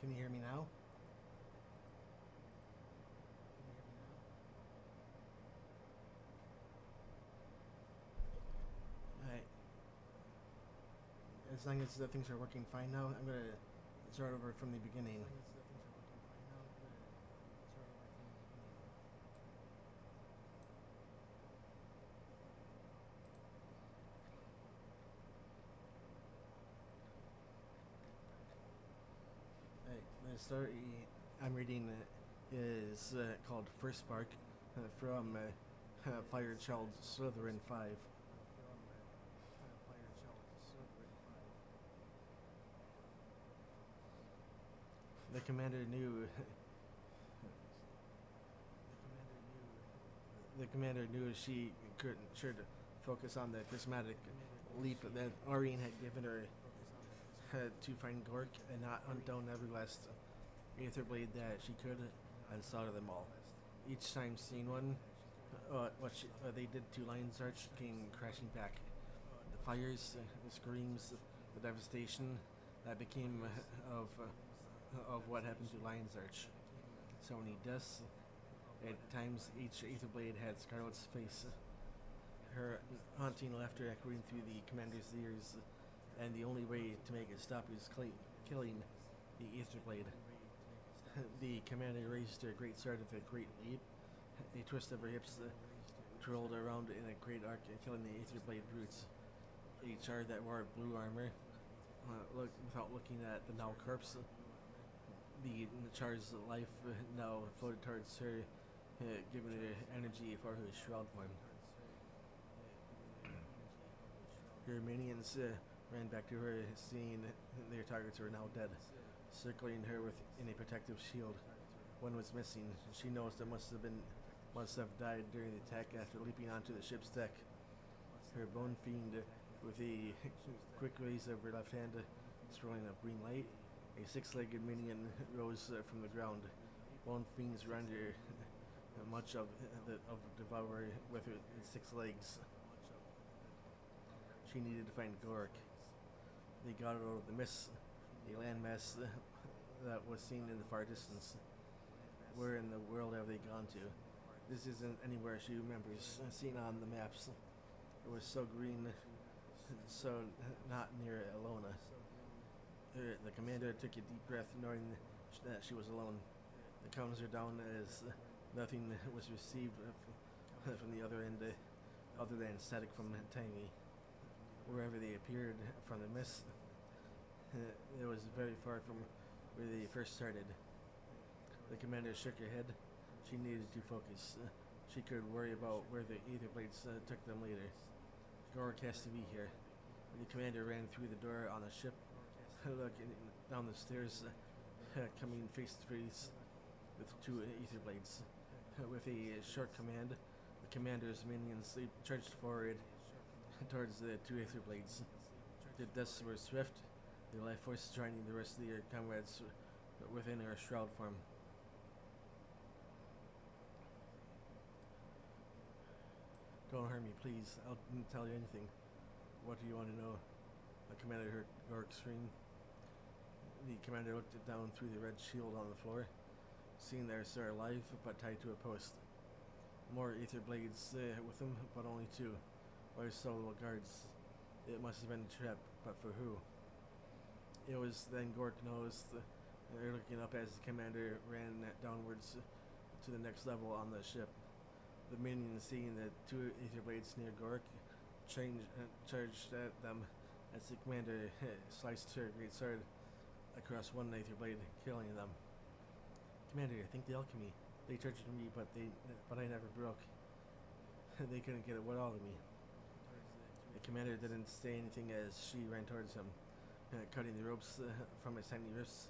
Can you hear me now? Alright. As long as the things are working fine now, I'm gonna start over from the beginning. Alright, the story I'm reading is called First Spark from Fire Child Slytherin 5. The commander knew the commander knew she couldn't sure to focus on the prismatic leap that Aurine had given her to find Gork and not hunt down every last aether blade that she could and slaughter them all. Each time seeing one, what they did to Lion's Arch came crashing back. The fires, the screams, the devastation that became of what happened to Lion's Arch. So many deaths. At times, each aether blade had Scarlet's face. Her haunting laughter echoing through the commander's ears, and the only way to make it stop is killing the aether blade. The commander raised her great sword with a great leap. A twist of her hips twirled around in a great arc, killing the aether blade brutes. A char that wore blue armor, without looking at the now corpse. The char's life now floated towards her, giving her energy for her shroud form. Her minions ran back to her, seeing their targets were now dead, circling her in a protective shield. One was missing. She knows that must have died during the attack after leaping onto the ship's deck. Her bone fiend, with a quick raise of her left hand, swirling of green light, a six-legged minion rose from the ground. Bone fiends render much of the devourer with her 6 legs. She needed to find Gork. They got out of the mist, a landmass that was seen in the far distance. Where in the world have they gone to? This isn't anywhere she remembers seeing on the maps. It was so green, so not near Alona. The commander took a deep breath, knowing that she was alone. The comms were down as nothing was received from the other end, other than static from Tangy. Wherever they appeared from the mist, it was very far from where they first started. The commander shook her head. She needed to focus. She could worry about where the aether blades took them later. Gork has to be here. The commander ran through the door on the ship, looking down the stairs, coming face to face with 2 aether blades. With a short command, the commander's minions charged forward towards the 2 aether blades. Their deaths were swift, their life force joining the rest of their comrades within her shroud form. Don't hurt me, please. I'll tell you anything. What do you want to know? The commander heard Gork scream. The commander looked down through the red shield on the floor, seeing they were alive but tied to a post. More aether blades with them, but only 2. Or solo guards. It must have been a trap, but for who? It was then Gork noticed they're looking up as the commander ran downwards to the next level on the ship. The minions, seeing the 2 aether blades near Gork, charged at them as the commander sliced her great sword across one aether blade, killing them. Commander, I think the alchemy. They charged me, but I never broke. They couldn't get a word out of me. The commander didn't say anything as she ran towards him, cutting the ropes from his tiny wrists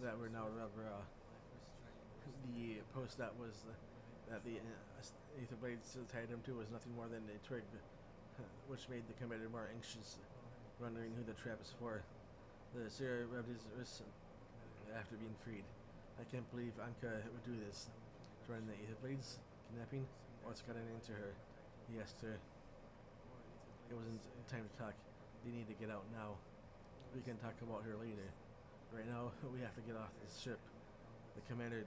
that were now rubber. The post that the aether blades tied him to was nothing more than a twig, which made the commander more anxious, wondering who the trap is for. The Sir rubbed his wrists after being freed. I can't believe Anka would do this. Joining the aether blades, kidnapping, what's gotten into her? He asked her. It wasn't time to talk. They need to get out now. We can talk about her later. Right now, we have to get off this ship. The commander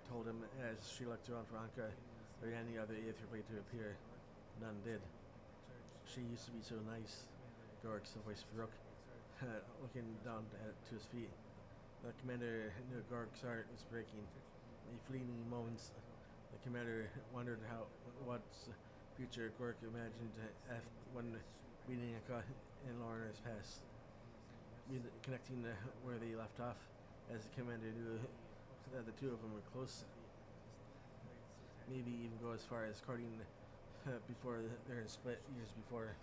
told him as she looked around for Anka or any other Aether blade to appear. None did. She used to be so nice. Gork's voice broke, looking down to his feet. The commander knew Gork's heart was breaking. In fleeting moments, the commander wondered what future Gork imagined when reading a cut in Lorna's past, connecting where they left off, as the commander knew that the two of them were close. Maybe even go as far as courting before their split years before.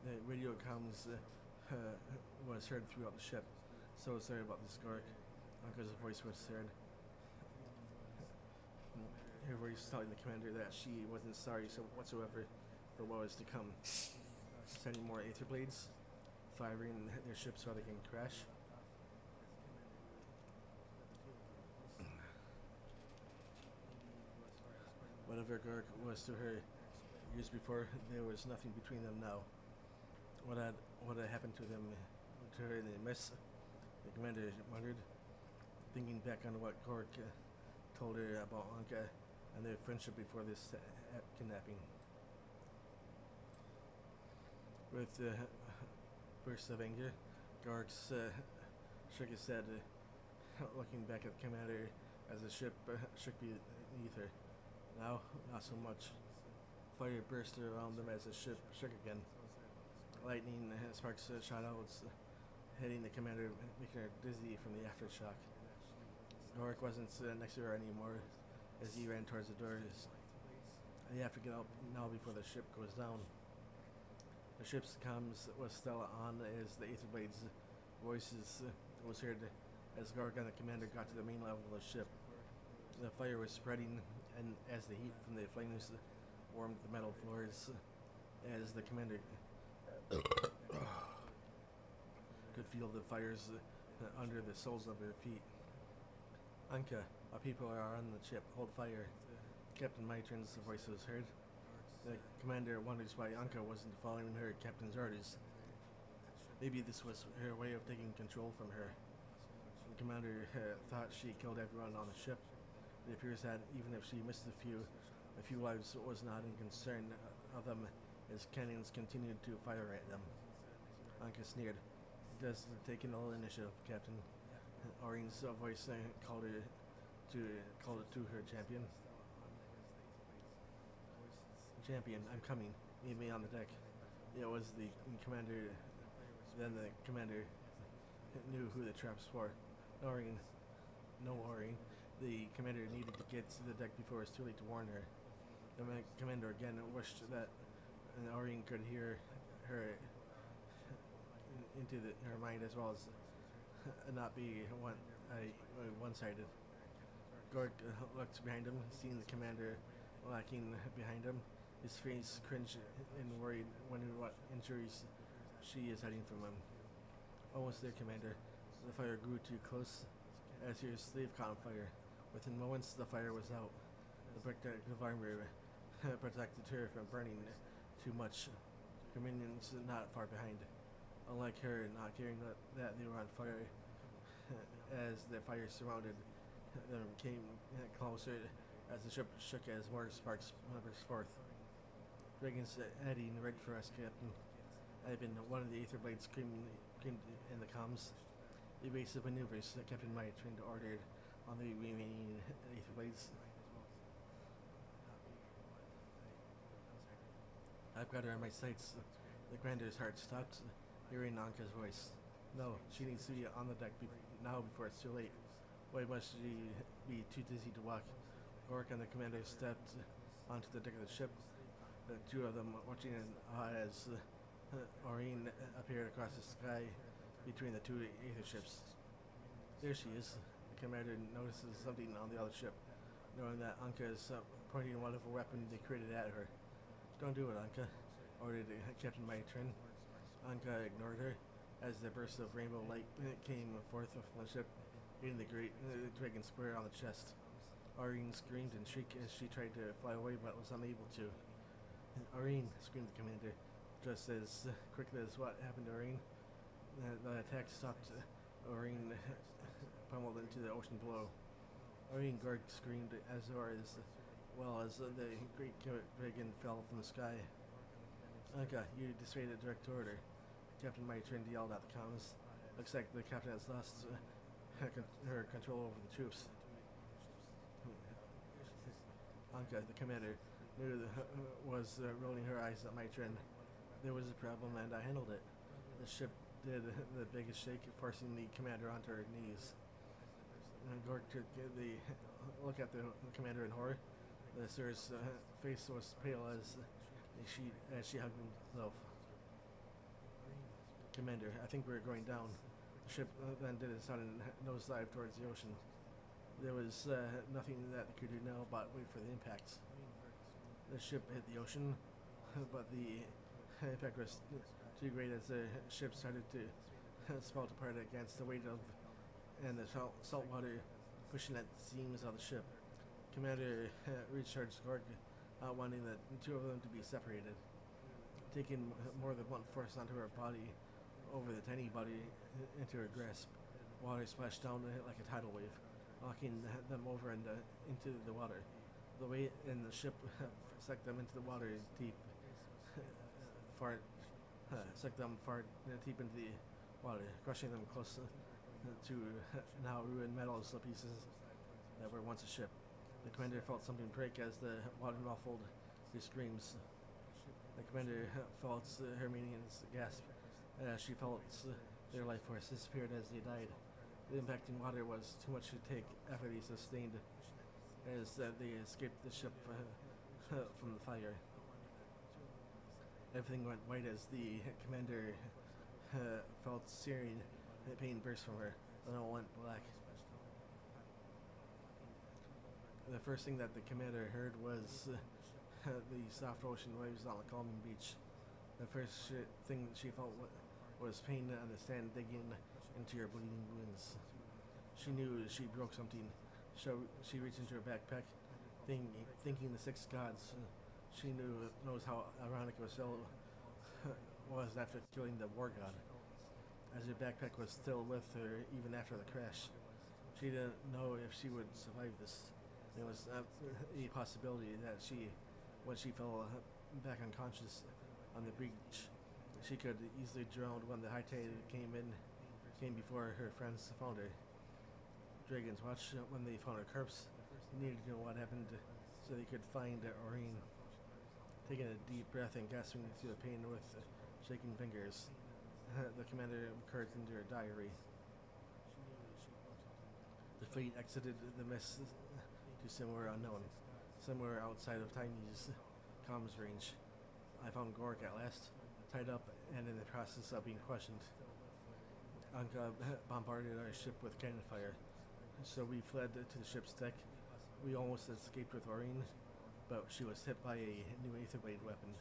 The radio comms was heard throughout the ship. So sorry about this, Gork. Anka's voice was heard. Her voice telling the commander that she wasn't sorry whatsoever for what was to come. Sending more Aether blades, firing their ships so they can crash. Whatever Gork was to her years before, there was nothing between them now. What had happened to them, to her in the mess? The commander wondered, thinking back on what Gork told her about Anka and their friendship before this kidnapping. With bursts of anger, Gork shook his head, looking back at the commander as the ship shook beneath her. Now, not so much. Fire burst around them as the ship shook again. Lightning sparks shot out, hitting the commander, making her dizzy from the aftershock. Gork wasn't next to her anymore as he ran towards the doors. They have to get out now before the ship goes down. The ship's comms was still on as the Aether Blades' voices was heard as Gork and the commander got to the main level of the ship. The fire was spreading, and as the heat from the flames warmed the metal floors, as the commander could feel the fires under the soles of her feet. Anka, our people are on the ship. Hold fire. Captain Mitron's voice was heard. The commander wonders why Anka wasn't following her captain's orders. Maybe this was her way of taking control from her. The commander thought she killed everyone on the ship. It appears that even if she missed a few lives was not in concern of them as cannons continued to fire at them. Anka sneered. Just taking all initiative, Captain. Orin's voice called it to her champion. Champion, I'm coming. Meet me on the deck. It was the commander. Then the commander knew who the traps were. Orin. No Orin. The commander needed to get to the deck before it was too late to warn her. The commander again wished that Orin could hear her into her mind as well as not be one-sided. Gork looked behind him, seeing the commander lacking behind him. His face cringed and worried, wondering what injuries she is hiding from him. Almost there, Commander. The fire grew too close as your slave caught on fire. Within moments, the fire was out. The protective armor protected her from burning too much. Her minions not far behind. Unlike her, not caring that they were on fire, as the fire surrounded them came closer as the ship shook as more sparks burst forth. Dragons heading right for us, Captain. Even one of the Aether Blades screamed in the comms. Evasive maneuvers that Captain Mitron ordered on the remaining Aether Blades. I've got her on my sights. The commander's heart stopped, hearing Anka's voice. No, she needs to be on the deck now before it's too late. Why must she be too dizzy to walk? Gork and the commander stepped onto the deck of the ship. The two of them watching in awe as Orin appeared across the sky between the two Aether ships. There she is. The commander notices something on the other ship, knowing that Anka is pointing whatever weapon they created at her. Don't do it, Anka, ordered Captain Maitrin. Anka ignored her as the burst of rainbow light came forth from the ship, hitting the great dragon square on the chest. Aurine screamed and shrieked as she tried to fly away but was unable to. Aurine, screamed the commander, just as quickly as what happened to Aurine. The attack stopped. Aurine pummeled into the ocean below. Aurine Gorg screamed as well as the great dragon fell from the sky. Anka, you disobeyed a direct order. Captain Maitrin yelled at the comms. Looks like the captain has lost her control over the troops. Anka, the commander, was rolling her eyes at Maitrin. There was a problem and I handled it. The ship did the biggest shake, forcing the commander onto her knees. Gorg took the look at the commander in horror. The sir's face was pale as she hugged himself. Commander, I think we're going down. The ship then did a sudden nosedive towards the ocean. There was nothing that they could do now but wait for the impact. The ship hit the ocean, but the impact was too great as the ship started to spout apart against the weight of and the salt water pushing at the seams of the ship. Commander recharged Gorg, wanting the two of them to be separated. Taking more than one force onto her body, over the tiny body into her grasp, water splashed down like a tidal wave, knocking them over and into the water. The weight in the ship sucked them into the water deep, sucked them far deep into the water, crushing them close to now ruined metals pieces that were once a ship. The commander felt something break as the water muffled his screams. The commander felt Herminians gasp as she felt their life force disappeared as they died. The impacting water was too much to take after they sustained as they escaped the ship from the fire. Everything went white as the commander felt searing pain burst from her, then it went black. The first thing that the commander heard was the soft ocean waves on the calming beach. The first thing she felt was pain on the sand digging into her bleeding wounds. She knew she broke something, so she reached into her backpack, thinking the six gods. She knows how ironic it was after killing the war god, as her backpack was still with her even after the crash. She didn't know if she would survive this. There was a possibility that when she fell back unconscious on the beach, she could easily drown when the high tide came before her friends found her. Dragons watched when they found her corpse, needed to know what happened so they could find Aurine. Taking a deep breath and gasping through the pain with shaking fingers, the commander curved into her diary. The fleet exited the mist to somewhere unknown, somewhere outside of Tiny's comms range. I found Gorg at last, tied up and in the process of being questioned. Anka bombarded our ship with cannon fire, so we fled to the ship's deck. We almost escaped with Aurine, but she was hit by a new aether blade weapon.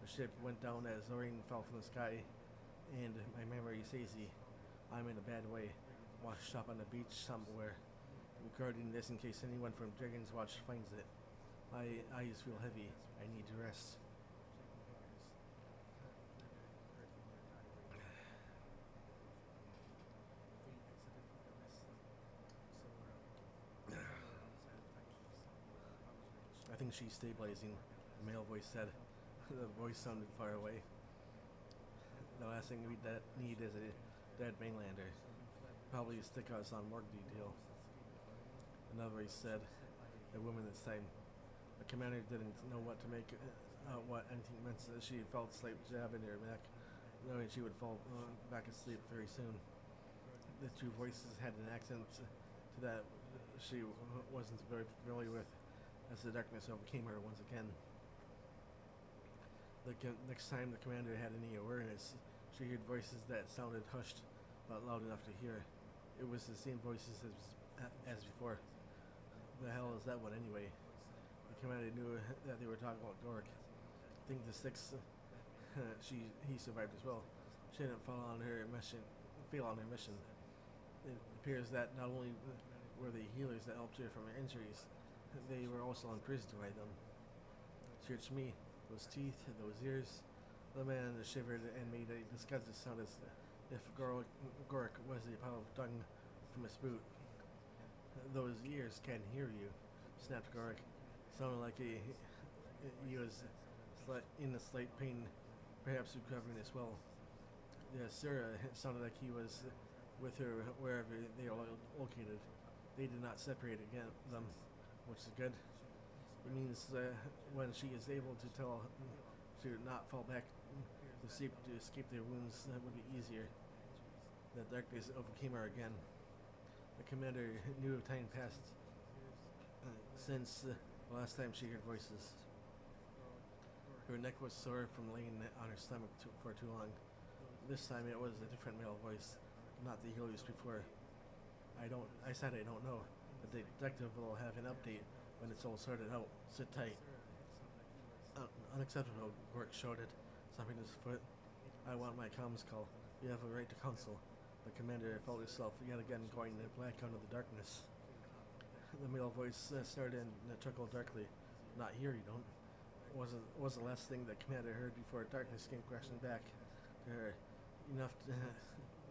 The ship went down as Aurine fell from the sky, and my memory is hazy. I'm in a bad way, washed up on the beach somewhere. Recording this in case anyone from Dragon's Watch finds it. My eyes feel heavy. I need to rest. I think she's stabilizing, the male voice said. The voice sounded far away. The last thing we need is a dead mainlander. Probably stick us on morgue detail. Another voice said, a woman this time. The commander didn't know what to make what anything meant. She felt a slight jab in her back, knowing she would fall back asleep very soon. The two voices had an accent that she wasn't very familiar with, as the darkness overcame her once again. Next time the commander had any awareness, she heard voices that sounded hushed, but loud enough to hear. It was the same voices as as before. The hell is that one anyway? The commander knew that they were talking about Gork. I think the six, he survived as well. She didn't fall on her mission, fail on her mission. It appears that not only were they healers that helped her from her injuries, they were also imprisoned by them. Search me, those teeth, those ears. The man shivered and made a disgusted sound as if Gork was a pile of dung from his boot. Those ears can't hear you, snapped Gork. Sounded like he was in a slight pain, perhaps recovering as well. The Asura sounded like he was with her wherever they are located. They did not separate again them, which is good. It means when she is able to tell to not fall back to escape their wounds, that would be easier. The darkness overcame her again. The commander knew time passed since the last time she heard voices. Her neck was sore from laying on her stomach for too long. This time it was a different male voice, not the healers before. I said I don't know. The detective will have an update when it's all sorted out. Sit tight. Unacceptable, Gork shouted, stomping his foot. I want my comms call. You have a right to counsel. The commander felt himself yet again going black out of the darkness. The male voice started and chuckled darkly. Not here, you don't. Was the last thing the commander heard before darkness came crashing back to her, enough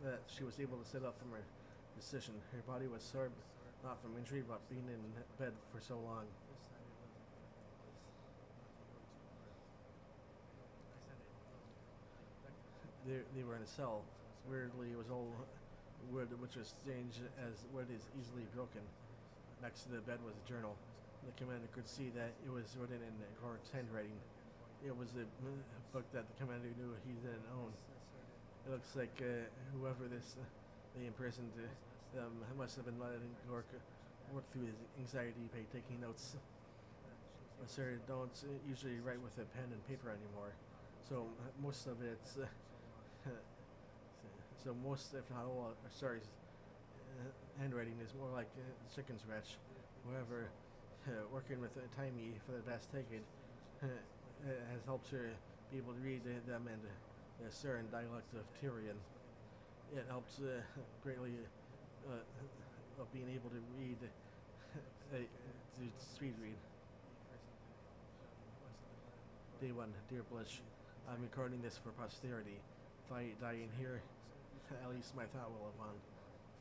that she was able to sit up from her decision. Her body was sore, not from injury, but being in bed for so long. They were in a cell. Weirdly, it was all wood, which was strange as wood is easily broken. Next to the bed was a journal. The commander could see that it was written in Gork's handwriting. It was a book that the commander knew he didn't own. It looks like whoever they imprisoned them must have been letting Gork work through his anxiety by taking notes. Sir, don't usually write with a pen and paper anymore, so most of it's so most, if not all, stories handwriting is more like chicken scratch. However, working with Timey for the past decade has helped her be able to read them in the Syrian dialect of Tyrian. It helps greatly of being able to read, to speed read. Day 1, dear Blish, I'm recording this for posterity. If I die in here, at least my thought will live on,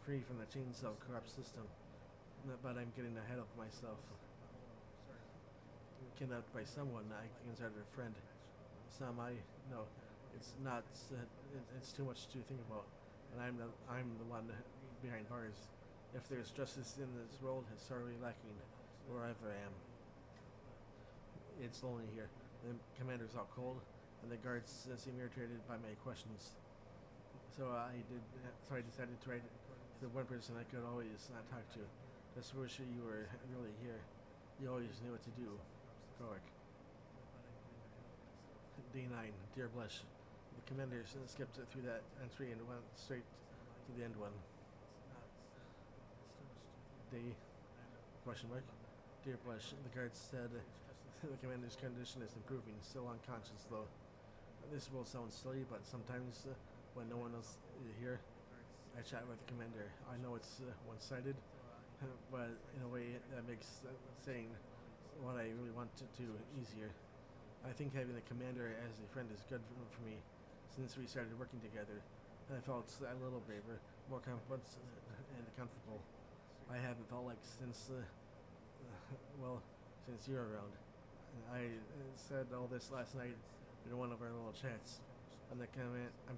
free from the chains of corrupt system. But I'm getting ahead of myself. Kidnapped by someone I consider a friend. Some I no, it's not. It's too much to think about, and I'm the one behind bars. If there's justice in this world, it's sorely lacking wherever I am. It's lonely here. The commander's out cold, and the guards seem irritated by my questions. So I decided to write to the one person I could always not talk to. Just wish you were really here. You always knew what to do. Gork. Day 9, dear Blish. The commander skipped through that entry and went straight to the end one. Day, question mark. Dear Blish, the guard said the commander's condition is improving, still unconscious though. This will sound silly, but sometimes when no one else is here, I chat with the commander. I know it's one-sided, but in a way that makes saying what I really want to do easier. I think having the commander as a friend is good for me. Since we started working together, I felt a little braver, more confident, and comfortable. I haven't felt like since you're around. I said all this last night in one of our little chats. I'm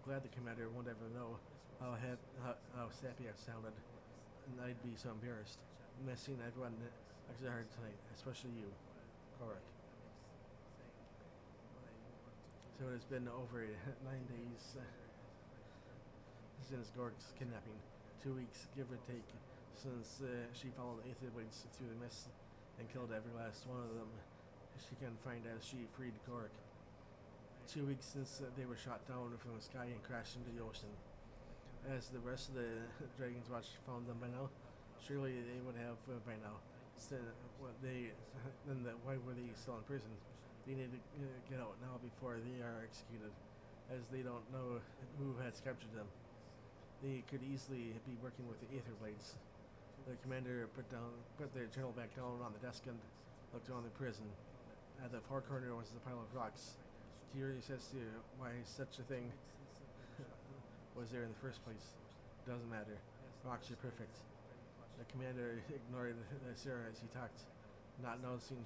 glad the commander won't ever know how sappy I sounded, and I'd be so embarrassed. Missing everyone extra hard tonight, especially you, Gork. So it has been over 9 days since Gork's kidnapping. 2 weeks, give or take, since she followed Aetherblades through the mist and killed every last one of them she can find as she freed Gork. 2 weeks since they were shot down from the sky and crashed into the ocean. As the rest of the Dragon's Watch found them by now, Surely they would have by now. Then why were they still in prison? They need to get out now before they are executed, as they don't know who has captured them. They could easily be working with the Aether Blades. The commander put the journal back down on the desk and looked around the prison. At the far corner was a pile of rocks. Curious as to why such a thing was there in the first place. Doesn't matter. Rocks are perfect. The commander ignored Sarah as he talked, not noticing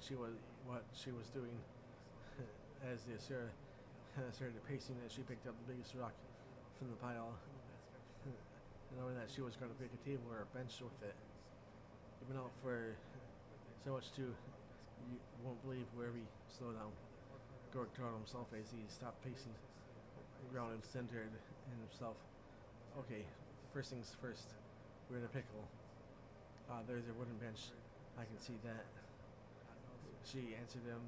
what she was doing. As Sarah started pacing, as she picked up the biggest rock from the pile, knowing that she was going to pick a table or a bench with it. You've been out for so much too. You won't believe where we slow down. Gork told himself as he stopped pacing the ground and centered in himself. Okay, first things first. We're in a pickle. There's a wooden bench. I can see that. She answered him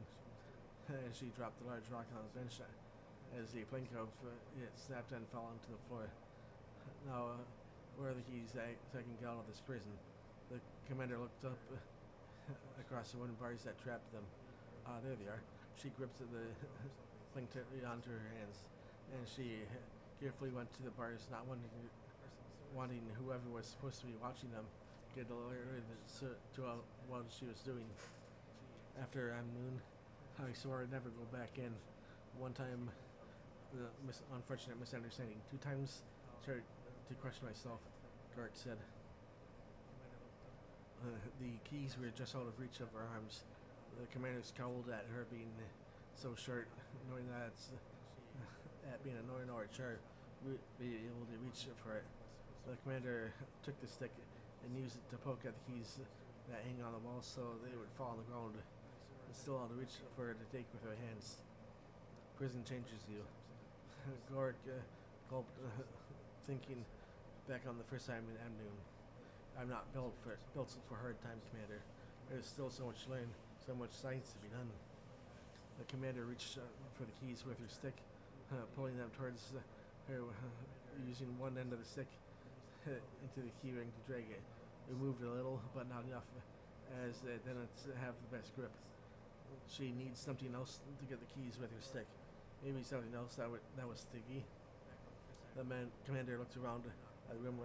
as she dropped the large rock on the bench. As the plank of it snapped and fell onto the floor. Now, where are the keys so I can get out of this prison? The commander looked up across the wooden bars that trapped them. There they are. She gripped the plank onto her hands, and she carefully went to the bars, not wanting whoever was supposed to be watching them get alerted to what she was doing. After noon, I swore I'd never go back in. One time, the unfortunate misunderstanding. 2 times, started to question myself, Gart said. The keys were just out of reach of our arms. The commander scowled at her being so short, knowing that at being a 9-hour char, we'd be able to reach for it. The commander took the stick and used it to poke at the keys that hang on the wall so they would fall on the ground. It's still out of reach for her to take with her hands. Prison changes you. Gork gulped, thinking back on the first time in Amnoon. I'm not built for hard times, Commander. There's still so much to learn, so much science to be done. The commander reached for the keys with her stick, pulling them towards her, using one end of the stick into the key ring to drag it. It moved a little, but not enough, as it didn't have the best grip. She needs something else to get the keys with her stick. Maybe something else that was sticky. The commander looked around at the room,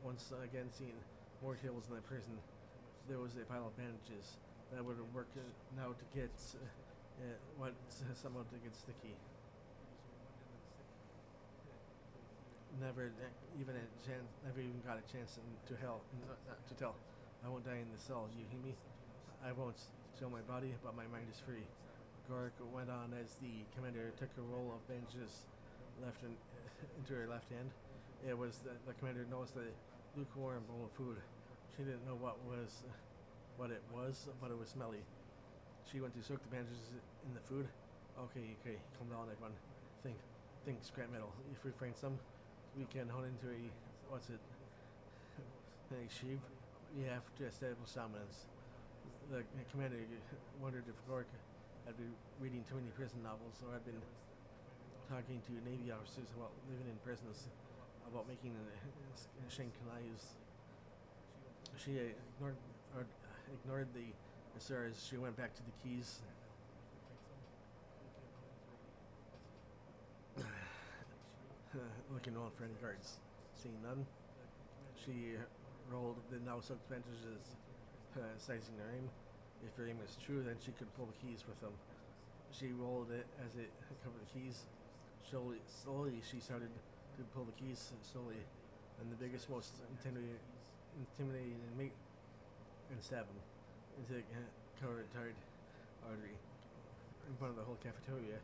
once again seeing more tables in the prison. There was a pile of bandages that would work now to get someone to get sticky. Never even got a chance to tell. I won't die in the cell. You hear me? I won't kill my body, but my mind is free. Gork went on as the commander took a roll of bandages into her left hand. It was the commander noticed the lukewarm bowl of food. She didn't know what it was, but it was smelly. She went to soak the bandages in the food. Okay, calm down, everyone. Think, scrap metal. If we find some, we can hone into a sheave. We have to establish dominance. The commander wondered if Gork had been reading too many prison novels or had been talking to Navy officers about living in prisons, about making Shankanais. She ignored the stars. She went back to the keys. Looking around for any guards. Seeing none, she rolled the now soaked bandages, sizing her aim. If her aim was true, then she could pull the keys with them. She rolled it as it covered the keys. Slowly, she started to pull the keys slowly, and the biggest, most intimidating inmate, and stab him into the carotid artery in front of the whole cafeteria.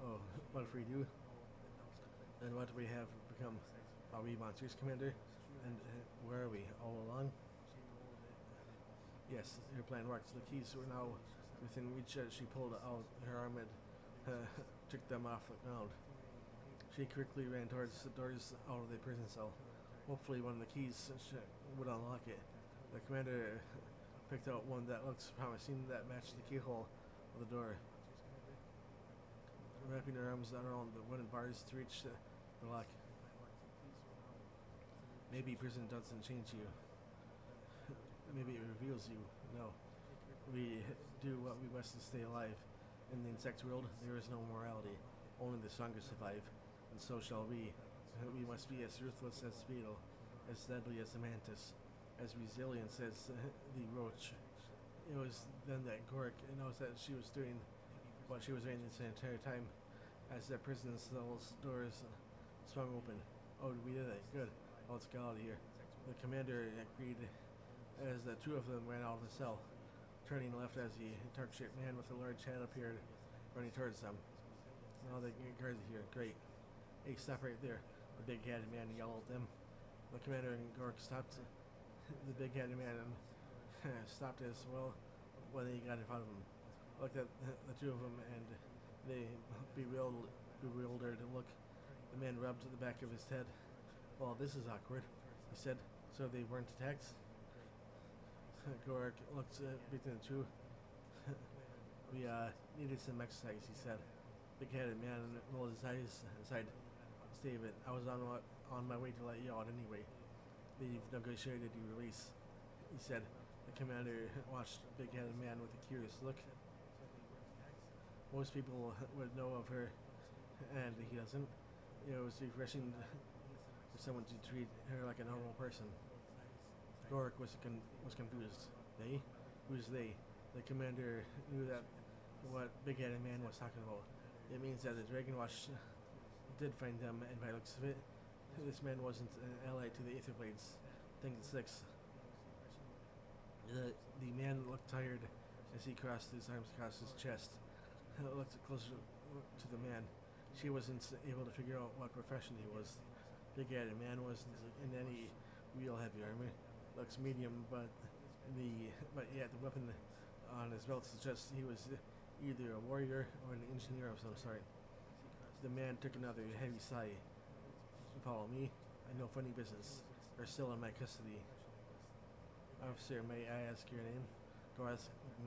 Oh, what if we do? Then what do we have become? Are we monsters, Commander? And where are we? All along? Yes, your plan worked. The keys were now within reach as she pulled out her arm and took them off the ground. She quickly ran towards the doors out of the prison cell. Hopefully one of the keys would unlock it. The commander picked out one that looked promising, that matched the keyhole of the door. Wrapping her arms around the wooden bars to reach the lock. Maybe prison doesn't change you. maybe it reveals you. No, we do what we must to stay alive. In the insect world, there is no morality. Only the strongest survive, and so shall we. We must be as ruthless as the beetle, as deadly as the mantis, as resilient as the roach. It was then that Gorik noticed that she was doing what she was doing this entire time, as the prison cell's doors swung open. Oh, we did it. Good. Let's get out of here. The commander agreed as the two of them ran out of the cell, turning left as the dark-shaped man with a large hat appeared, running towards them. Now the guards are here. Great. Hey, stop right there. The big-headed man yelled at them. The commander and Gork stopped. The big-headed man stopped as well when they got in front of him. Looked at the two of them and they bewildered look. The man rubbed the back of his head. Well, this is awkward, he said. So they weren't attacked? Gork looked between the two. We needed some exercise, he said. Big-headed man rolled his eyes and sighed. David, I was on my way to let you out anyway. They've negotiated your release, he said. The commander watched the big-headed man with a curious look. Most people would know of her, and he doesn't. It was refreshing for someone to treat her like a normal person. Gorik was confused. They? Who's they? The commander knew that what big-headed man was talking about. It means that the Dragon Watch did find them, and by the looks of it, this man wasn't an ally to the Aetherblades. Thing 6. The man looked tired as he crossed his arms across his chest. Looked closer to the man. She wasn't able to figure out what profession he was. Big-headed man wasn't in any real heavy armor. Looks medium, but yet the weapon on his belt suggests he was either a warrior or an engineer of some sort. The man took another heavy sigh. Follow me. I know funny business. Are still in my custody. Officer, may I ask your name?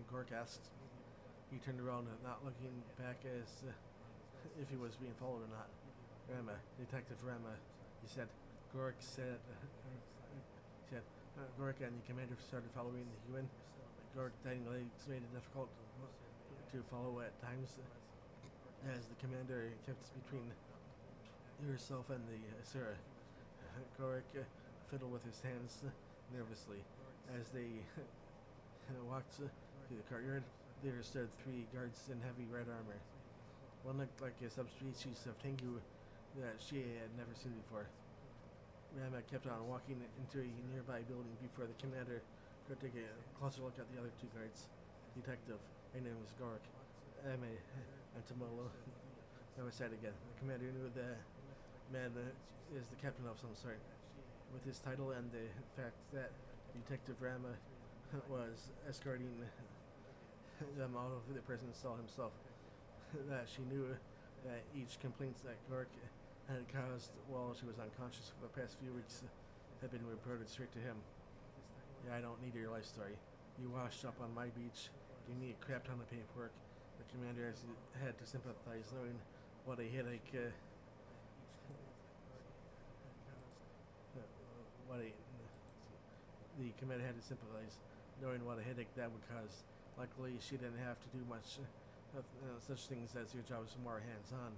Gork asked. He turned around, not looking back as if he was being followed or not. Rama, Detective Rama, he said. Gork said. Gork and the commander started following the human. Gork tiny legs made it difficult to follow at times, as the commander kept between herself and the Asura. Gork fiddled with his hands nervously. As they walked through the courtyard, there stood 3 guards in heavy red armor. One looked like a subspecies of Tengu that she had never seen before. Rama kept on walking into a nearby building before the commander could take a closer look at the other 2 guards. Detective, my name is Gork. I'm a Antimolo. Rama said again. The commander knew the man is the captain of some sort. With his title and the fact that Detective Rama was escorting them out of the prison cell himself, that she knew that each complaint that Gork had caused while she was unconscious for the past few weeks had been reported straight to him. Yeah, I don't need your life story. You washed up on my beach, gave me a crap ton of paperwork. The commander had to sympathize, knowing what a headache the commander had to sympathize, knowing what a headache that would cause. Luckily, she didn't have to do much of such things as your job was more hands-on.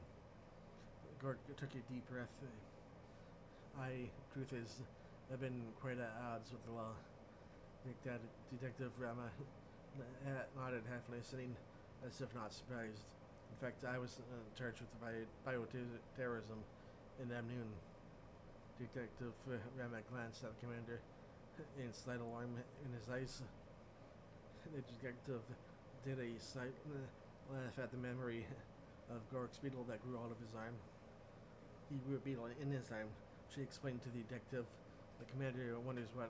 Gork took a deep breath. Truth is, I've been quite at odds with the law. Detective Rama nodded, half listening, as if not surprised. In fact, I was charged with bioterrorism in Amnoon. Detective Rama glanced at the commander in slight alarm in his eyes. The detective did a slight laugh at the memory of Gork's beetle that grew out of his arm. He grew a beetle in his arm, she explained to the detective. The commander wonders what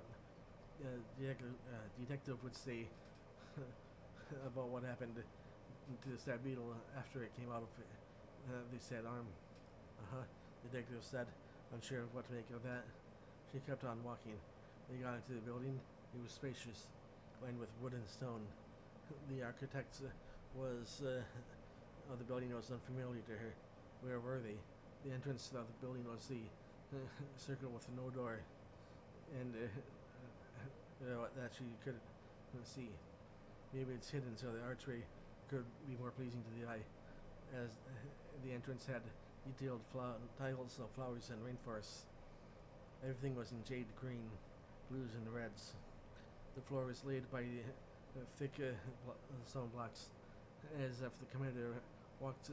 the detective would say about what happened to the sad beetle after it came out of the said arm. The detective said, unsure of what to make of that. She kept on walking. They got into the building. It was spacious, lined with wood and stone. The architect of the building was unfamiliar to her. Where were they? The entrance of the building was the circle with no door, and that she couldn't see. Maybe it's hidden so the archway could be more pleasing to the eye, as the entrance had detailed tiles of flowers and rainforests. Everything was in jade green, blues, and reds. The floor was laid by thick stone blocks, as if the commander walked.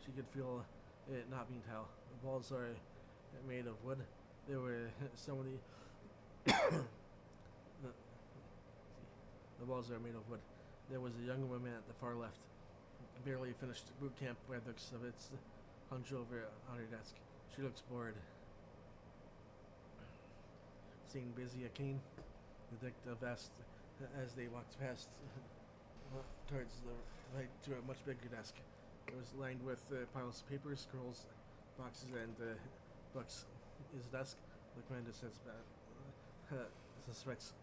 She could feel it not being tile. The walls are made of wood. There were so many. The walls are made of wood. There was a young woman at the far left, barely finished boot camp by the looks of it, hunched over on her desk. She looks bored. Seeing busy a cane, the detective asked as they walked past towards the right to a much bigger desk. It was lined with piles of papers, scrolls, boxes, and books. His desk, the commander suspects.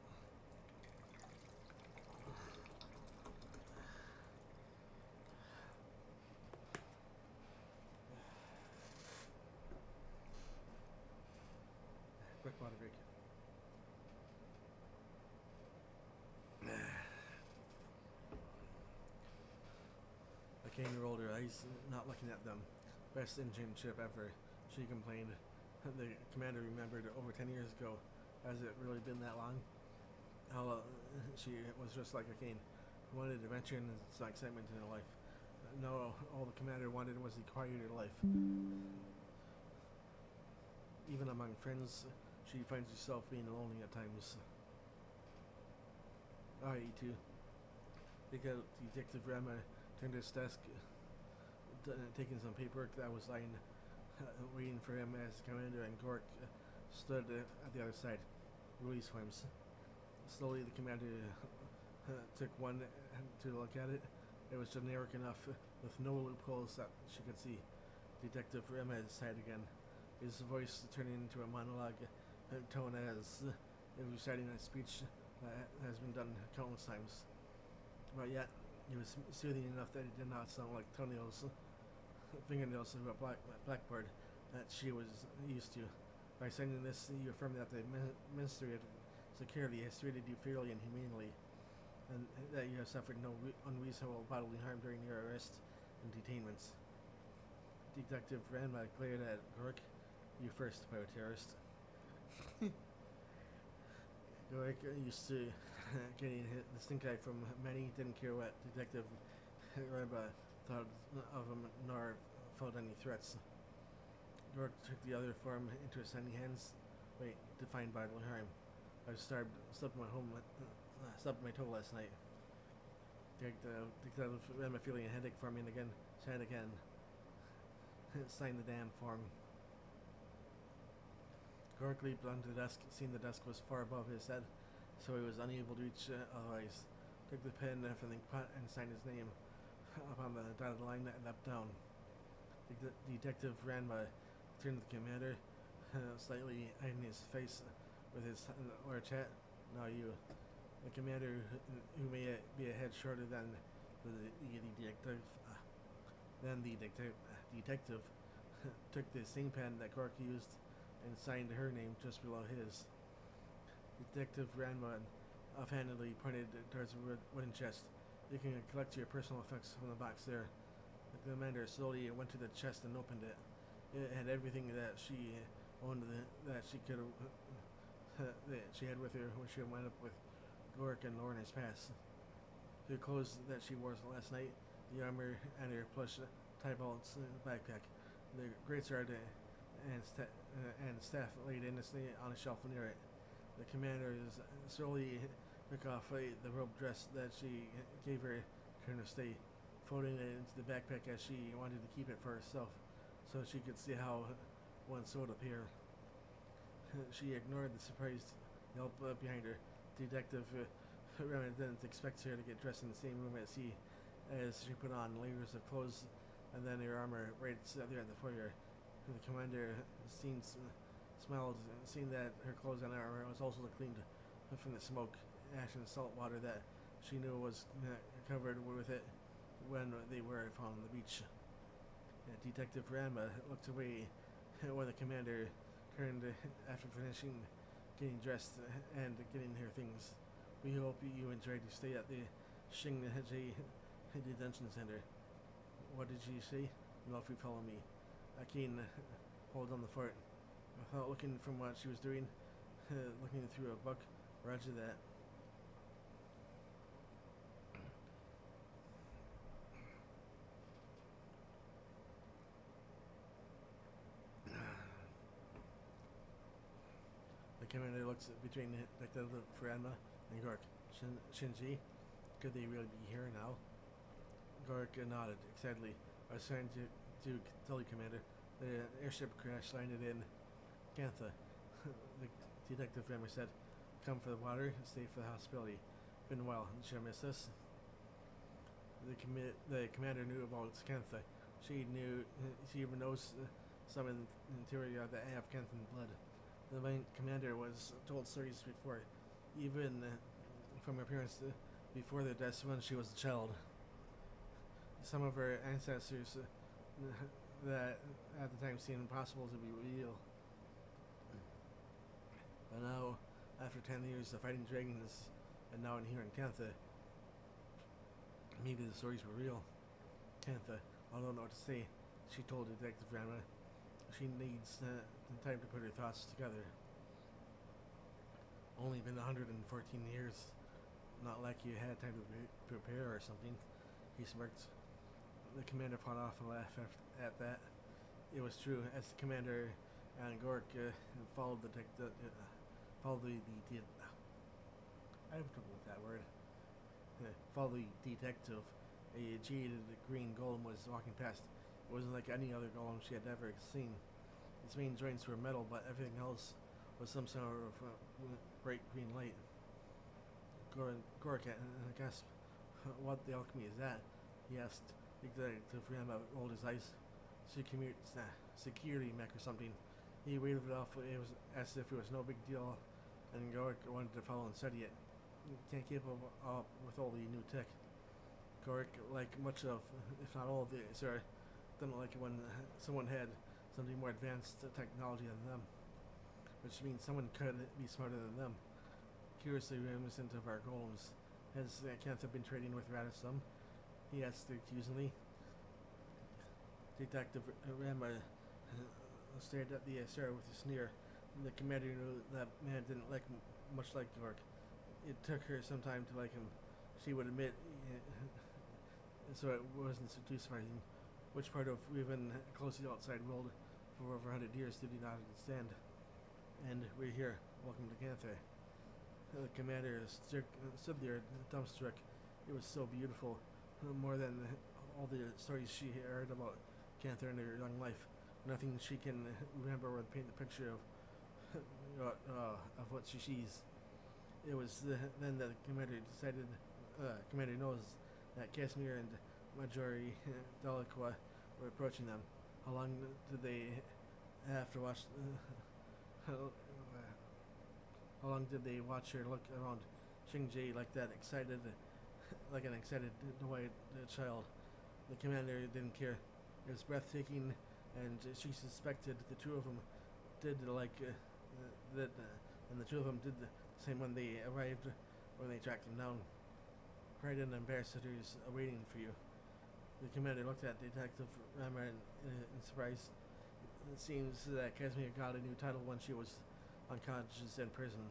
Quick water break. Kane rolled her eyes, not looking at them. Best engine ship ever, she complained. The commander remembered over 10 years ago. Has it really been that long? How she was just like a Kane. Wanted adventure and some excitement in her life. No, all the commander wanted was the quieter life. Even among friends, she finds herself being lonely at times. E2. Because Detective Rama turned his desk, taking some paperwork that was lying, waiting for him as the commander and Gork stood at the other side. Release forms. Slowly, the commander took one to look at it. It was generic enough, with no loopholes that she could see. Detective Rama sighed again, his voice turning into a monologue tone as if reciting a speech that has been done countless times. But yet, it was soothing enough that it did not sound like fingernails of a blackboard that she was used to. By signing this, you affirm that the Ministry of Security has treated you fairly and humanely, and that you have suffered no unreasonable bodily harm during your arrest and detainments. Detective Ranma glared at Gork. You first, bioterrorist. Gork used to getting the stink eye from many, didn't care what Detective Ranma thought of him, nor felt any threats. Gork took the other form into his tiny hands. Wait, defined bodily harm. I slept in my toe last night. Detective Ranma feeling a headache forming again. Sighed again. Signed the damn form. Gork leaped onto the desk, seeing the desk was far above his head, so he was unable to reach otherwise. Took the pen from the pot and signed his name upon the dotted line and leapt down. Detective Ranma turned to the commander, slightly eyeing his face with his or chat. Now you. The commander, who may be a head shorter than the detective, detective took the same pen that Gork used and signed her name just below his. Detective Ranma offhandedly pointed towards the wooden chest. You can collect your personal effects from the box there. The commander slowly went to the chest and opened it. It had everything that she owned that she could that she had with her when she went up with Gork and Lorna's pass. The clothes that she wore last night, the armor and her plush tie belts, backpack, the greatsword and staff laid innocently on a shelf near it. The commander slowly took off the robe dress that she gave her during her stay, folding it into the backpack as she wanted to keep it for herself, so she could see how one sewed appear. She ignored the surprised yelp behind her. Detective Rama didn't expect her to get dressed in the same room as he, as she put on layers of clothes and then her armor right there in the foyer. The commander smiled, seeing that her clothes and armor was also cleaned from the smoke, ash, and salt water that she knew was covered with it when they were found on the beach. Detective Ranma looked away when the commander turned after finishing getting dressed and getting her things. We hope you enjoyed your stay at the Xingji Detention Center. What did she say? Well, if you follow me. Akin hold on the fort. Without looking from what she was doing, looking through a book. Roger that. The commander looks between Detective Furanma and Gork. Shinji, could they really be here now? Gork nodded excitedly. I was trying to tell you, Commander. The airship crash landed in Cantha. The Detective Furanma said, come for the water, stay for the hospitality. Been a while. Did you miss this? The commander knew about Cantha. She even knows some in the interior that have Canthan blood. The main commander was told stories before, even from her parents before their deaths when she was a child. Some of her ancestors that at the time seemed impossible to be real. But now, after 10 years of fighting dragons, and now in here in Cantha, maybe the stories were real. Cantha, I don't know what to say, she told Detective Rama. She needs time to put her thoughts together. Only been 114 years. Not like you had time to prepare or something. He smirked. The commander fought off a laugh at that. It was true. As the commander and Gork followed the I have trouble with that word. Followed the detective. A jaded green golem was walking past. It wasn't like any other golem she had ever seen. Its main joints were metal, but everything else was some sort of bright green light. Gork gasped. What the alchemy is that? He asked. Detective Rama rolled his eyes. Security mech or something. He waved it off as if it was no big deal, and Gork wanted to follow and study it. Can't keep up with all the new tech. Gork, like much of, if not all of the Zara, didn't like it when someone had something more advanced technology than them, which means someone could be smarter than them. Curiously reminiscent of our golems. Has Cantha been trading with Radisson? He asked accusingly. Detective Rama stared at the Sarah with a sneer. The commander knew that man didn't like much like Gork. It took her some time to like him. She would admit, so it wasn't too surprising. Which part of we've been close to the outside world for over 100 years did he not understand? And we're here. Welcome to Cantha. The commander stood there, dumbstruck. It was so beautiful, more than all the stories she heard about Cantha in her young life. Nothing she can remember would paint the picture of what she sees. It was then that the commander decided. Commander knows that Casimir and Majori Delacroix were approaching them. How long did they have to watch? How long did they watch her look around Xingji like that, excited, like an excited white child? The commander didn't care. It was breathtaking, and she suspected the two of them did like that, and the two of them did the same when they arrived, when they tracked them down. Pride and ambassadors awaiting for you. The commander looked at Detective Rama in surprise. It seems that Casimir got a new title when she was unconscious in prison.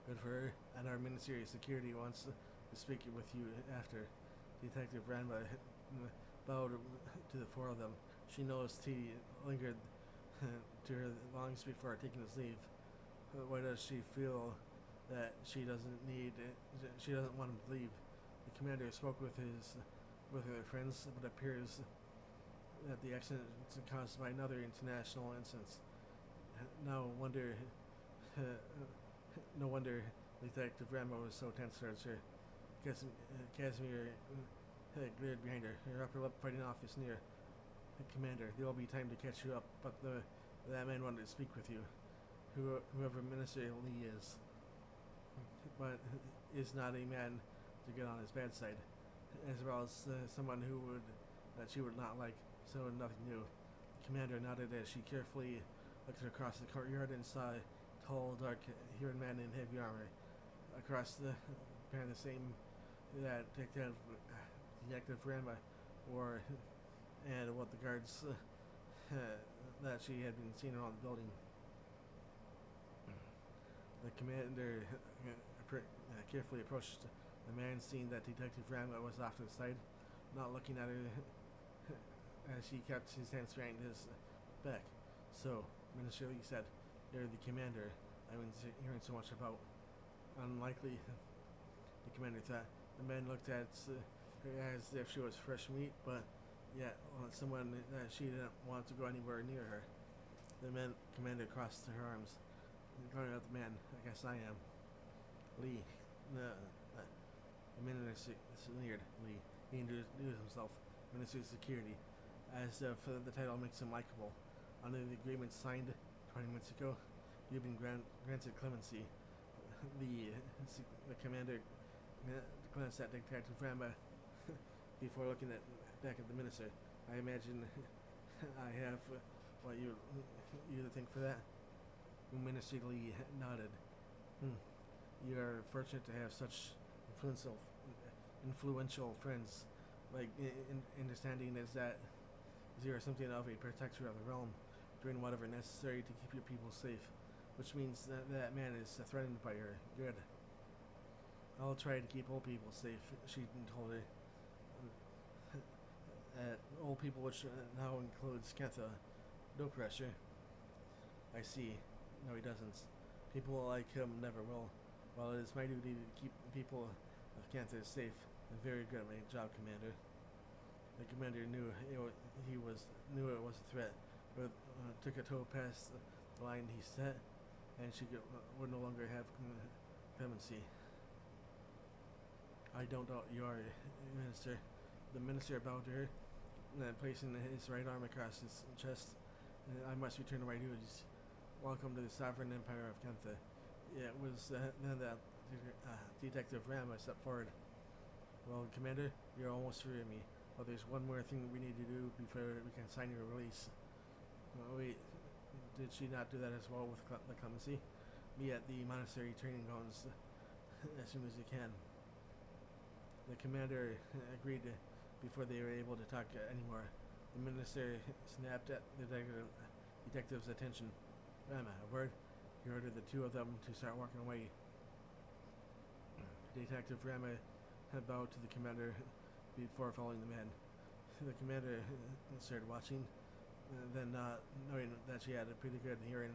Good for her, and our Ministry of Security wants to speak with you after. Detective Rama bowed to the four of them. She noticed he lingered to her lungs before taking his leave. Why does she feel that she doesn't want him to leave? The commander spoke with her friends, but it appears that the accident is caused by another international instance. No wonder Detective Rama was so tense towards her. Casimir glared behind her, her upper lip fighting off a sneer. Commander, there will be time to catch you up, but that man wanted to speak with you. Whoever Minister Lee is, but is not a man to get on his bad side, as well as someone that she would not like. So nothing new. The commander nodded as she carefully looked across the courtyard and saw a tall, dark-haired man in heavy armor. Across the apparently the same that Detective Rama wore, and what the guards that she had been seeing around the building. The commander carefully approached the man, seeing that Detective Rama was off to the side, not looking at her as he kept his hands behind his back. "So, Minister Lee said, you're the commander I've been hearing so much about." Unlikely, the commander thought. The man looked at her as if she was fresh meat, but yet someone that she didn't want to go anywhere near her. The commander crossed her arms, glaring at the man. "I guess I am." "Lee." The minister sneered. "Lee." He introduced himself. "Minister of Security," as if the title makes him likable. "Under the agreement signed 20 minutes ago, you've been granted clemency." The commander glanced at Detective Ramba before looking back at the minister. "I imagine I have what you think for that?" Minister Lee nodded. "You are fortunate to have such influential friends. Like, understanding is that you are something of a protector of the realm, doing whatever necessary to keep your people safe, which means that man is threatened by her. Good. I'll try to keep old people safe," she told her. Old people, which now includes Kentha. "No pressure." "I see." "No, he doesn't. People like him never will. While it is my duty to keep the people of Kentha safe, a very good at my job, Commander." The commander knew it was a threat, but took a toe past the line he set, and she would no longer have clemency. "I don't doubt you are, Minister." The minister bowed to her, placing his right arm across his chest. "I must return to my duties. Welcome to the sovereign empire of Kentha." It was then that Detective Rama stepped forward. "Well, Commander, you're almost free of me, but there's one more thing we need to do before we can sign your release." "Wait, did she not do that as well with the clemency?" "Meet at the monastery training grounds as soon as you can." The commander agreed before they were able to talk anymore. The minister snapped at the detective's attention. "Rama, a word?" He ordered the two of them to start walking away. Detective Rama bowed to the commander before following the man. The commander started watching, then not knowing that she had a pretty good hearing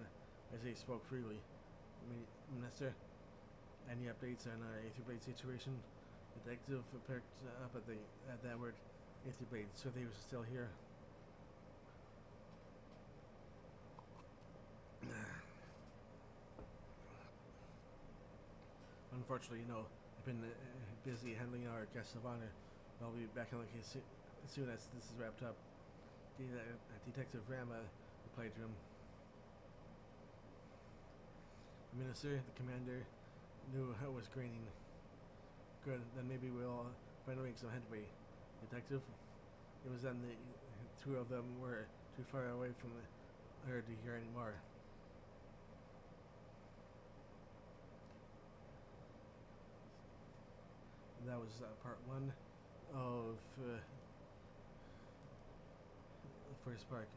as they spoke freely. "Minister, any updates on our Aether Blade situation?" The detective perked up at that word, Aether Blade, so they were still here. "Unfortunately, no. I've been busy handling our guests of honor. I'll be back on the case as soon as this is wrapped up." Detective Rama replied to him. The minister, the commander, knew how it was graining. "Good, then maybe we'll finally make some headway, Detective." It was then the two of them were too far away from her to hear any more. That was part one of the first part.